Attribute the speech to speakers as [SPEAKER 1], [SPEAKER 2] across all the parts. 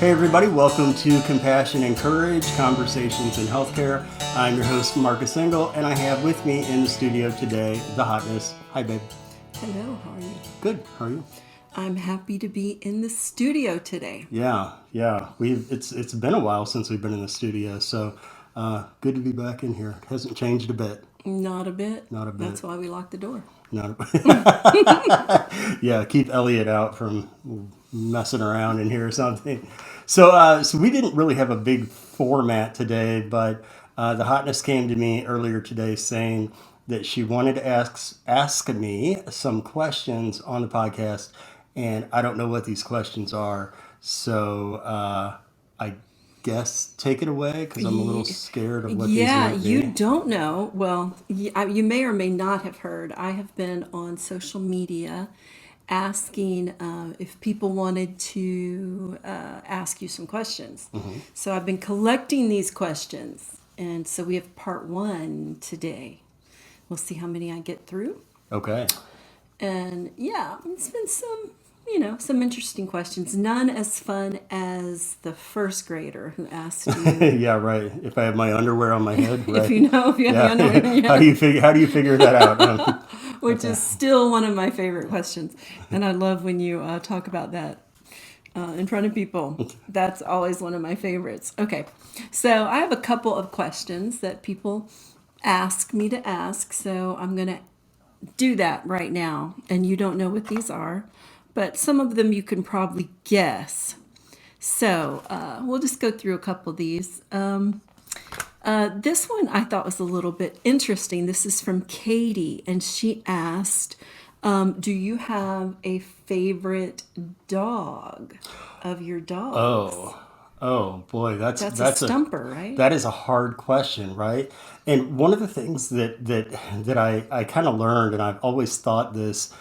[SPEAKER 1] Hey everybody, welcome to Compassion and Courage, Conversations in Healthcare. I'm your host, Marc and I have with me in the studio today, the Hotness. Hi babe.
[SPEAKER 2] Hello, how are you?
[SPEAKER 1] Good, how are you?
[SPEAKER 2] I'm happy to be in the studio today.
[SPEAKER 1] Yeah. It's been a while since we've been in the studio, so good to be back in here. It hasn't changed a bit.
[SPEAKER 2] Not a bit.
[SPEAKER 1] Not a bit.
[SPEAKER 2] That's why we locked the door.
[SPEAKER 1] Not Yeah, keep Elliot out from messing around in here or something. So we didn't really have a big format today, but the Hotness came to me earlier today saying that she wanted to ask me some questions on the podcast, and I don't know what these questions are. So I guess take it away because I'm a little scared of what these
[SPEAKER 2] Yeah,
[SPEAKER 1] might
[SPEAKER 2] you
[SPEAKER 1] be.
[SPEAKER 2] don't know. Well, you may or may not have heard. I have been on social media asking if people wanted to ask you some questions. So I've been collecting these questions. And so we have part one today. We'll see how many I get through.
[SPEAKER 1] Okay.
[SPEAKER 2] And yeah, it's been some interesting questions. None as fun as the first grader who asked you
[SPEAKER 1] Yeah, right. If I have my underwear on my head, right?
[SPEAKER 2] if you have the underwear,
[SPEAKER 1] How do you figure that out?
[SPEAKER 2] which is still one of my favorite questions. And I love when you talk about that in front of people. That's always one of my favorites. Okay, so I have a couple of questions that people ask me to ask. So I'm going to do that right now. And you don't know what these are, but some of them you can probably guess. So we'll just go through a couple of these. This one I thought was a little bit interesting. This is from Katie, and she asked, do you have a favorite dog of your dogs?
[SPEAKER 1] Oh boy,
[SPEAKER 2] That's a stumper, right?
[SPEAKER 1] that is a hard question, right? And one of the things that I kind of learned, and I've always thought this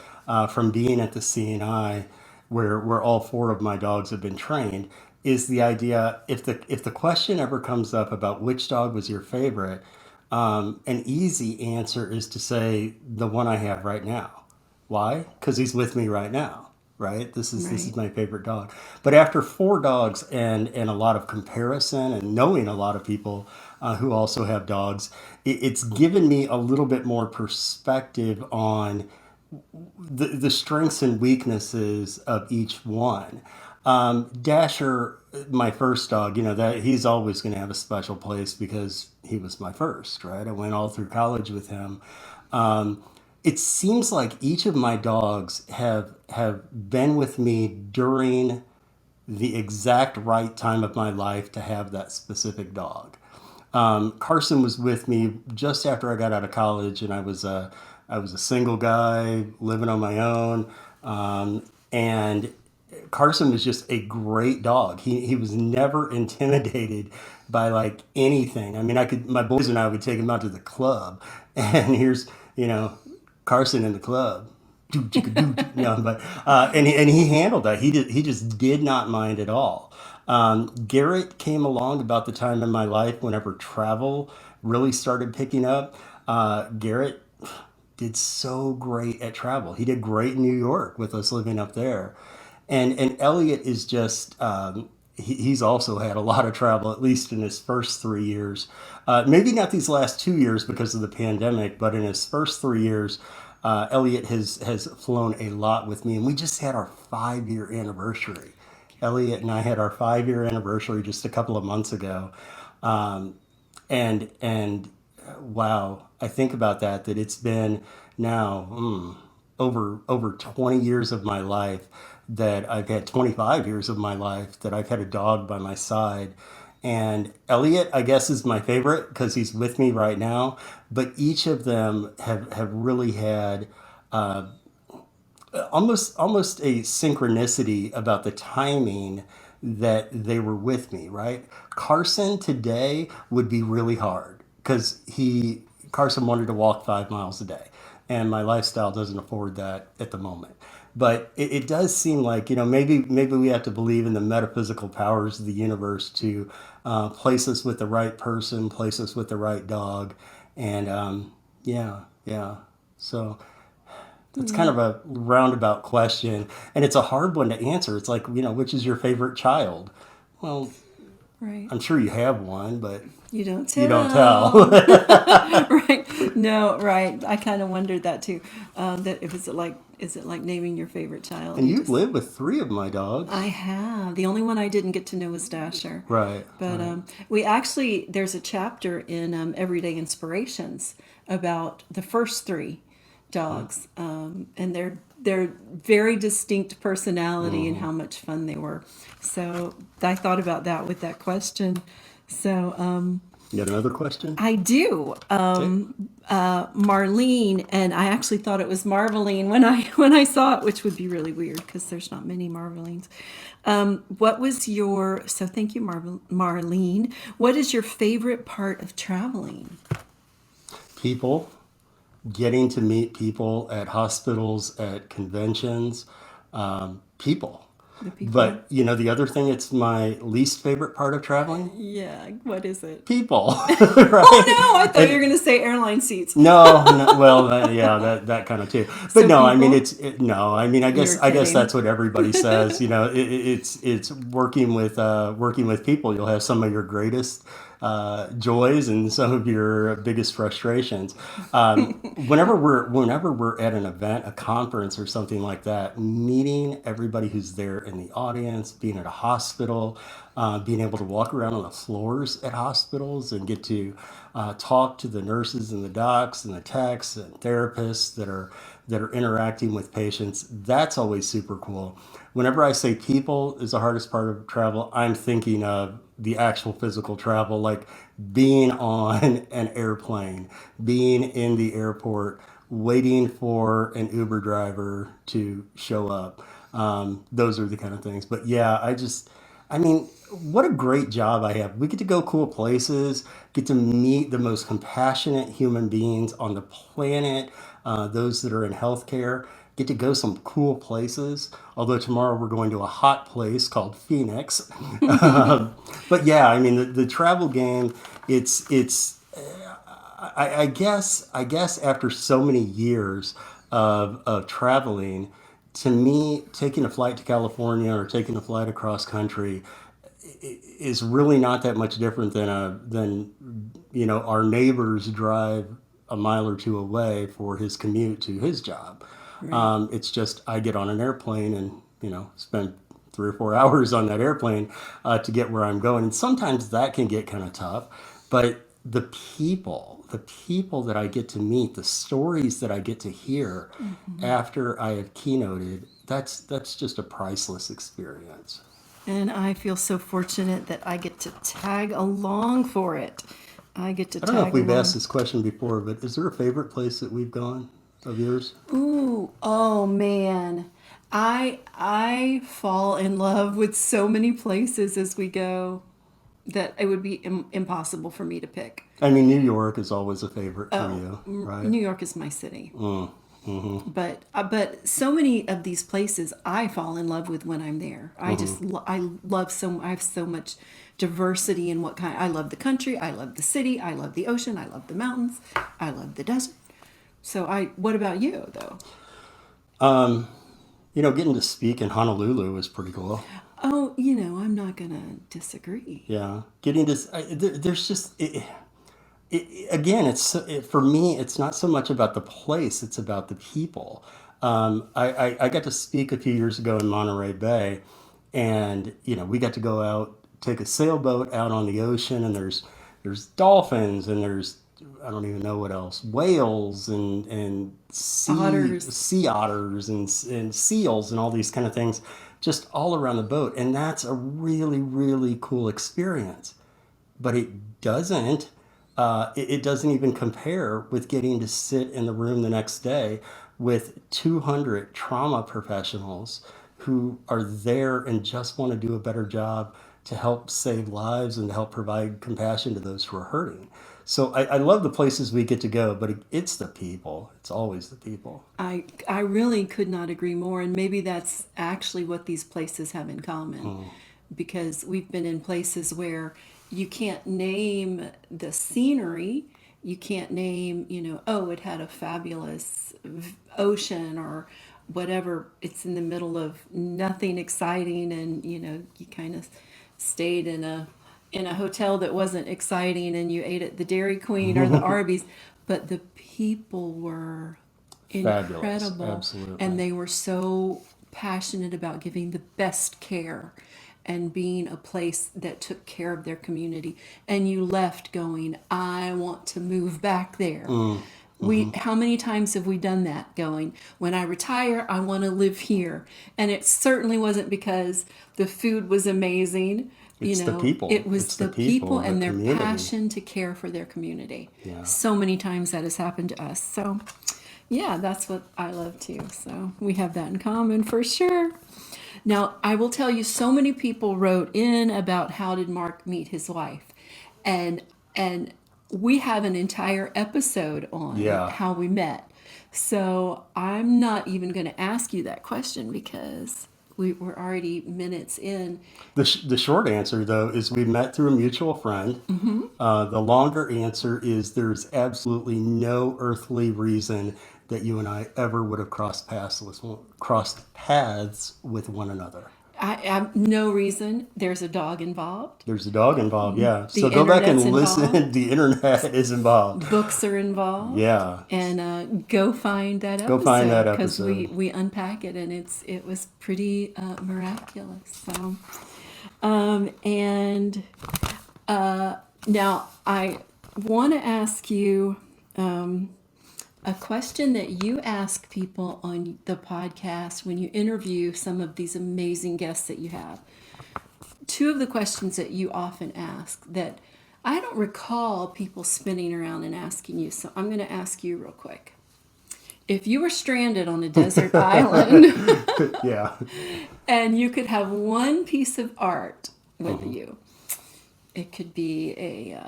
[SPEAKER 1] from being at the CNI, where all four of my dogs have been trained, is the idea if the question ever comes up about which dog was your favorite, an easy answer is to say the one I have right now. Why? Because he's with me right now, right? This is
[SPEAKER 2] Right.
[SPEAKER 1] my favorite dog. But after four dogs and a lot of comparison and knowing a lot of people who also have dogs, it's given me a little bit more perspective on the strengths and weaknesses of each one. Dasher, my first dog, that he's always going to have a special place because he was my first, right? I went all through college with him. It seems like each of my dogs have been with me during the exact right time of my life to have that specific dog. Carson was with me just after I got out of college, and I was a single guy living on my own, and Carson was just a great dog. He was never intimidated by like anything. I mean, my boys and I would take him out to the club, and here's Carson in the club. No, but and he handled that. He just did not mind at all. Garrett came along about the time in my life whenever travel really started picking up. Garrett did so great at travel. He did great in New York with us living up there, and Elliot is just he's also had a lot of travel, at least in his first 3 years. Maybe not these last 2 years because of the pandemic, but in his first 3 years, Elliot has flown a lot with me, and we just had our 5 year anniversary. Elliot and I had our 5 year anniversary just a couple of months ago, and wow, I think about that it's been now over 20 years of my life that I've had 25 years of my life that I've had a dog by my side. And Elliot, I guess, is my favorite because he's with me right now. But each of them have really had almost a synchronicity about the timing that they were with me, right? Carson today would be really hard because Carson wanted to walk 5 miles a day, and my lifestyle doesn't afford that at the moment. But it does seem like maybe we have to believe in the metaphysical powers of the universe to place us with the right person, place us with the right dog, and yeah. So that's kind
[SPEAKER 2] Yeah.
[SPEAKER 1] of a roundabout question, and it's a hard one to answer. It's like, which is your favorite child? Well,
[SPEAKER 2] Right.
[SPEAKER 1] I'm sure you have one, but
[SPEAKER 2] You don't
[SPEAKER 1] you don't
[SPEAKER 2] tell.
[SPEAKER 1] tell.
[SPEAKER 2] Right. No, right. I kind of wondered that too. That if is it like naming your favorite child?
[SPEAKER 1] And
[SPEAKER 2] You
[SPEAKER 1] you've
[SPEAKER 2] just,
[SPEAKER 1] lived with three of my
[SPEAKER 2] I
[SPEAKER 1] dogs.
[SPEAKER 2] have. The only one I didn't get to know was Dasher.
[SPEAKER 1] Right,
[SPEAKER 2] But
[SPEAKER 1] right.
[SPEAKER 2] we actually, there's a chapter in Everyday Inspirations about the first three dogs, and their very distinct personality and
[SPEAKER 1] Hmm.
[SPEAKER 2] how much fun they were. So I thought about that with that question. So
[SPEAKER 1] You got another question?
[SPEAKER 2] I do.
[SPEAKER 1] Okay.
[SPEAKER 2] Marlene, and I actually thought it was Marvelyne when I when I saw it, which would be really weird because there's not many Marvelines. What was your so thank you, Marlene. What is your favorite part of traveling?
[SPEAKER 1] People, getting to meet people at hospitals, at conventions, people.
[SPEAKER 2] The people?
[SPEAKER 1] But you know, the other thing, it's my least favorite part of traveling.
[SPEAKER 2] Yeah, what is it?
[SPEAKER 1] People,
[SPEAKER 2] Oh
[SPEAKER 1] right?
[SPEAKER 2] no, I thought you were
[SPEAKER 1] And
[SPEAKER 2] going to say airline seats.
[SPEAKER 1] no, no well, yeah, that kind of too. But
[SPEAKER 2] So
[SPEAKER 1] no, I mean,
[SPEAKER 2] people?
[SPEAKER 1] no, I mean,
[SPEAKER 2] You're
[SPEAKER 1] I guess
[SPEAKER 2] kidding.
[SPEAKER 1] that's what everybody says. You know, it's working with people. You'll have some of your greatest joys and some of your biggest frustrations. Whenever we're at an event, a conference, or something like that, meeting everybody who's there in the audience, being at a hospital, being able to walk around on the floors at hospitals and get to talk to the nurses and the docs and the techs and therapists that are interacting with patients. That's always super cool. Whenever I say people is the hardest part of travel, I'm thinking of the actual physical travel, like being on an airplane, being in the airport, waiting for an Uber driver to show up. Those are the kind of things. But yeah, I mean, what a great job I have. We get to go cool places, get to meet the most compassionate human beings on the planet, those that are in healthcare, get to go some cool places. Although tomorrow we're going to a hot place called Phoenix. But yeah, I mean, the travel game, it's I guess after so many years of traveling, to me, taking a flight to California or taking a flight across country is really not that much different than you know, our neighbors drive a mile or two away for his commute to his job.
[SPEAKER 2] Right.
[SPEAKER 1] It's just I get on an airplane and, you know, spend 3 or 4 hours on that airplane to get where I'm going, and sometimes that can get kind of tough. But the people that I get to meet, the stories that I get to hear
[SPEAKER 2] Hmm.
[SPEAKER 1] after I have keynoted, that's just a priceless experience.
[SPEAKER 2] And I feel so fortunate that I get to tag along for it. I get to
[SPEAKER 1] I don't know if
[SPEAKER 2] tag
[SPEAKER 1] we've asked
[SPEAKER 2] along.
[SPEAKER 1] this question before, but is there a favorite place that we've gone of yours?
[SPEAKER 2] Ooh, oh man. I fall in love with so many places as we go that it would be impossible for me to pick.
[SPEAKER 1] I mean, New York is always a favorite for you, right?
[SPEAKER 2] New York is my city.
[SPEAKER 1] Mm, mm-hmm,
[SPEAKER 2] But so many of these places I fall in love with when I'm there.
[SPEAKER 1] mm-hmm.
[SPEAKER 2] I love I have so much diversity in what kind. I love the country, I love the city, I love the ocean, I love the mountains, I love the desert. So I what about you though?
[SPEAKER 1] You know, getting to speak in Honolulu was pretty cool.
[SPEAKER 2] Oh, you know, I'm not going to disagree.
[SPEAKER 1] Yeah, getting to there's just again, for me, it's not so much about the place; it's about the people. I got to speak a few years ago in Monterey Bay, and you know, we got to go out, take a sailboat out on the ocean, and there's dolphins, and there's, I don't even know what else, whales and
[SPEAKER 2] Otters.
[SPEAKER 1] sea otters and seals and all these kind of things, just all around the boat, and that's a really cool experience. But it doesn't even compare with getting to sit in the room the next day with 200 trauma professionals who are there and just want to do a better job to help save lives and to help provide compassion to those who are hurting. So I love the places we get to go, but it's the people. It's always the people.
[SPEAKER 2] I really could not agree more, and maybe that's actually what these places have in common, because we've been in places where you can't name the scenery, you can't name, you know, oh, it had a fabulous ocean or whatever. It's in the middle of nothing exciting, and you know, you kind of stayed in a hotel that wasn't exciting and you ate at the Dairy Queen or the Arby's, but the people were
[SPEAKER 1] Fabulous.
[SPEAKER 2] incredible, and
[SPEAKER 1] Absolutely.
[SPEAKER 2] they were so passionate about giving the best care and being a place that took care of their community. And you left going, I want to move back there.
[SPEAKER 1] Mm-hmm.
[SPEAKER 2] How many times have we done that, going, when I retire I want to live here? And it certainly wasn't because the food was amazing.
[SPEAKER 1] It's the
[SPEAKER 2] It
[SPEAKER 1] people.
[SPEAKER 2] was
[SPEAKER 1] It's the
[SPEAKER 2] the people
[SPEAKER 1] people, the
[SPEAKER 2] and their
[SPEAKER 1] community.
[SPEAKER 2] passion to care for their community.
[SPEAKER 1] Yeah.
[SPEAKER 2] So many times that has happened to us. So yeah, that's what I love too. So we have that in common for sure. Now, I will tell you, so many people wrote in about how did Mark meet his wife, and and we have an entire episode on
[SPEAKER 1] Yeah.
[SPEAKER 2] how we met. So I'm not even going to ask you that question because we're already minutes in.
[SPEAKER 1] The short answer, though, is we met through a mutual friend. The longer answer is there's absolutely no earthly reason that you and I ever would have crossed paths with one another.
[SPEAKER 2] I have no reason. There's a dog involved.
[SPEAKER 1] There's a dog involved, yeah.
[SPEAKER 2] The
[SPEAKER 1] So go back
[SPEAKER 2] internet's
[SPEAKER 1] and
[SPEAKER 2] involved.
[SPEAKER 1] listen. The internet is involved.
[SPEAKER 2] Books are involved,
[SPEAKER 1] Yeah.
[SPEAKER 2] and go find that
[SPEAKER 1] Go find that
[SPEAKER 2] episode because
[SPEAKER 1] episode.
[SPEAKER 2] we unpack it, and it was pretty miraculous. So and now I want to ask you a question that you ask people on the podcast when you interview some of these amazing guests that you have. Two of the questions that you often ask that I don't recall people spinning around and asking you, so I'm going to ask you real quick. If you were stranded on a desert island
[SPEAKER 1] Yeah.
[SPEAKER 2] and you could have one piece of art with
[SPEAKER 1] Mhm.
[SPEAKER 2] you, it could be a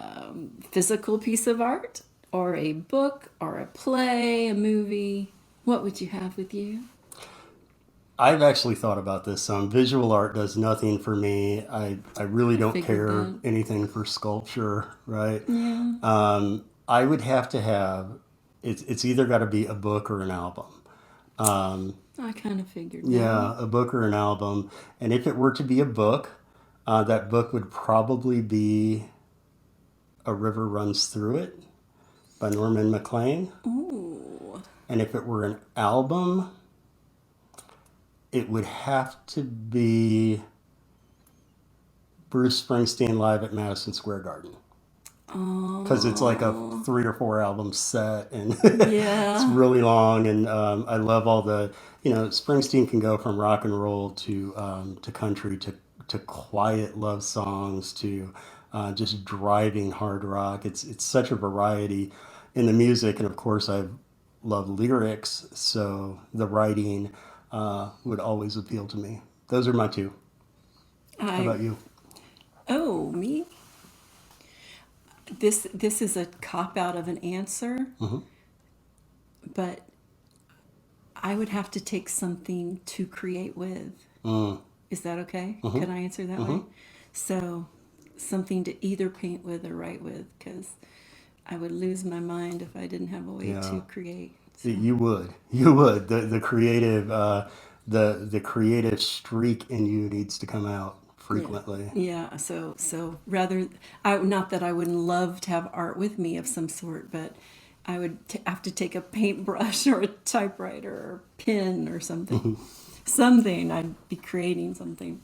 [SPEAKER 2] physical piece of art or a book or a play, a movie. What would you have with you?
[SPEAKER 1] I've actually thought about this some. Visual art does nothing for me. I really
[SPEAKER 2] I
[SPEAKER 1] don't
[SPEAKER 2] figured
[SPEAKER 1] care
[SPEAKER 2] that.
[SPEAKER 1] anything for sculpture, right?
[SPEAKER 2] Yeah,
[SPEAKER 1] I would have to have, it's either got to be a book or an album. Um,
[SPEAKER 2] I kind of figured that.
[SPEAKER 1] yeah, a book or an album. And if it were to be a book, that book would probably be A River Runs Through It by Norman MacLean.
[SPEAKER 2] Ooh.
[SPEAKER 1] And if it were an album, it would have to be Bruce Springsteen live at Madison Square Garden. Because it's like a
[SPEAKER 2] Oh,
[SPEAKER 1] 3 or 4 album set, and it's
[SPEAKER 2] yeah.
[SPEAKER 1] really long. And I love all the, Springsteen can go from rock and roll to country to quiet love songs to just driving hard rock. It's such a variety in the music, and of course I love lyrics, so the writing would always appeal to me. Those are my two. How
[SPEAKER 2] I
[SPEAKER 1] about you?
[SPEAKER 2] oh me. This is a cop out of an answer,
[SPEAKER 1] Hmm.
[SPEAKER 2] but I would have to take something to create with.
[SPEAKER 1] Mm.
[SPEAKER 2] Is that okay?
[SPEAKER 1] Hmm.
[SPEAKER 2] Can I answer that
[SPEAKER 1] Hmm.
[SPEAKER 2] way? So, something to either paint with or write with, because I would lose my mind if I didn't have a way
[SPEAKER 1] Yeah.
[SPEAKER 2] to create. So,
[SPEAKER 1] You would. The creative the creative streak in you needs to come out
[SPEAKER 2] yeah.
[SPEAKER 1] frequently.
[SPEAKER 2] Yeah, so rather, not that I wouldn't love to have art with me of some sort, but I would have to take a paintbrush or a typewriter or pen or something. Something. I'd be creating something.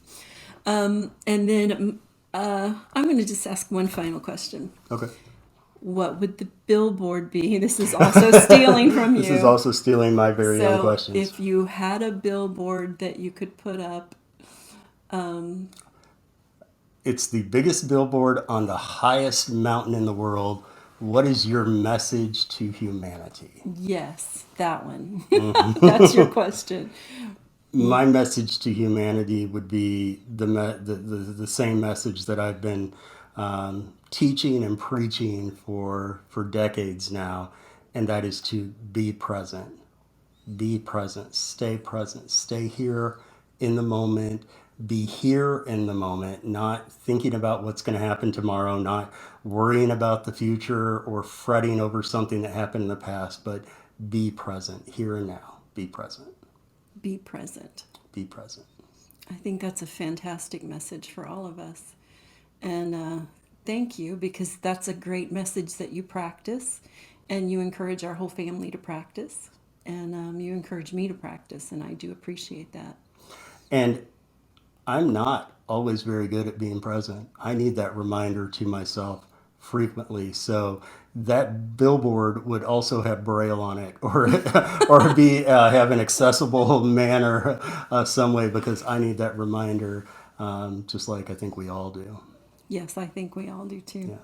[SPEAKER 2] And then I'm going to just ask one final question.
[SPEAKER 1] Okay.
[SPEAKER 2] What would the billboard be? This is also stealing from
[SPEAKER 1] This is
[SPEAKER 2] you.
[SPEAKER 1] also stealing my very own
[SPEAKER 2] So,
[SPEAKER 1] questions.
[SPEAKER 2] if you had a billboard that you could put up,
[SPEAKER 1] It's the biggest billboard on the highest mountain in the world. What is your message to humanity?
[SPEAKER 2] yes, that one. That's your question.
[SPEAKER 1] My message to humanity would be the same message that I've been teaching and preaching for decades now, and that is to be present. Be present, stay here in the moment, be here in the moment, not thinking about what's going to happen tomorrow, not worrying about the future or fretting over something that happened in the past, but be present here and now. Be present.
[SPEAKER 2] Be present.
[SPEAKER 1] Be present.
[SPEAKER 2] I think that's a fantastic message for all of us. And thank you, because that's a great message that you practice, and you encourage our whole family to practice, and you encourage me to practice, and I do appreciate that.
[SPEAKER 1] And I'm not always very good at being present. I need that reminder to myself frequently. So that billboard would also have Braille on it, or or be have an accessible manner some way, because I need that reminder, just like I think we all do.
[SPEAKER 2] Yes, I think we all do too.
[SPEAKER 1] Yeah.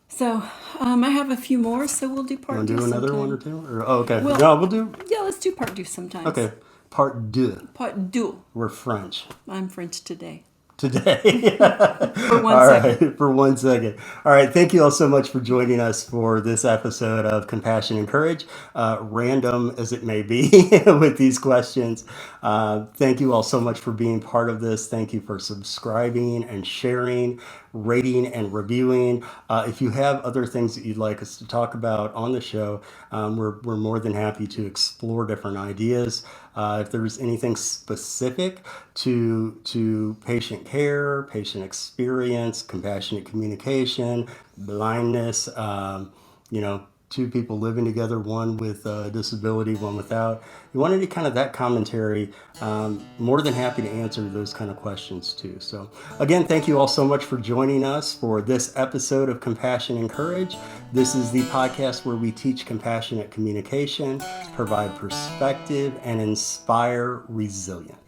[SPEAKER 2] So I have a few more, so we'll do
[SPEAKER 1] You
[SPEAKER 2] part
[SPEAKER 1] want to
[SPEAKER 2] two
[SPEAKER 1] do another one or
[SPEAKER 2] sometime.
[SPEAKER 1] two? Or, oh, okay.
[SPEAKER 2] Well,
[SPEAKER 1] No, we'll do.
[SPEAKER 2] yeah, let's do part two sometimes.
[SPEAKER 1] Okay. Part deux.
[SPEAKER 2] Part deux.
[SPEAKER 1] We're French
[SPEAKER 2] I'm French today.
[SPEAKER 1] today.
[SPEAKER 2] For one
[SPEAKER 1] All
[SPEAKER 2] second.
[SPEAKER 1] right, for 1 second. All right, thank you all so much for joining us for this episode of Compassion and Courage, random as it may be with these questions. Thank you all so much for being part of this. Thank you for subscribing and sharing, rating and reviewing. If you have other things that you'd like us to talk about on the show, we're more than happy to explore different ideas. If there's anything specific to patient care, patient experience, compassionate communication, blindness, two people living together, one with a disability, one without. You want any kind of that commentary, more than happy to answer those kind of questions too. So again, thank you all so much for joining us for this episode of Compassion and Courage. This is the podcast where we teach compassionate communication, provide perspective, and inspire resilience.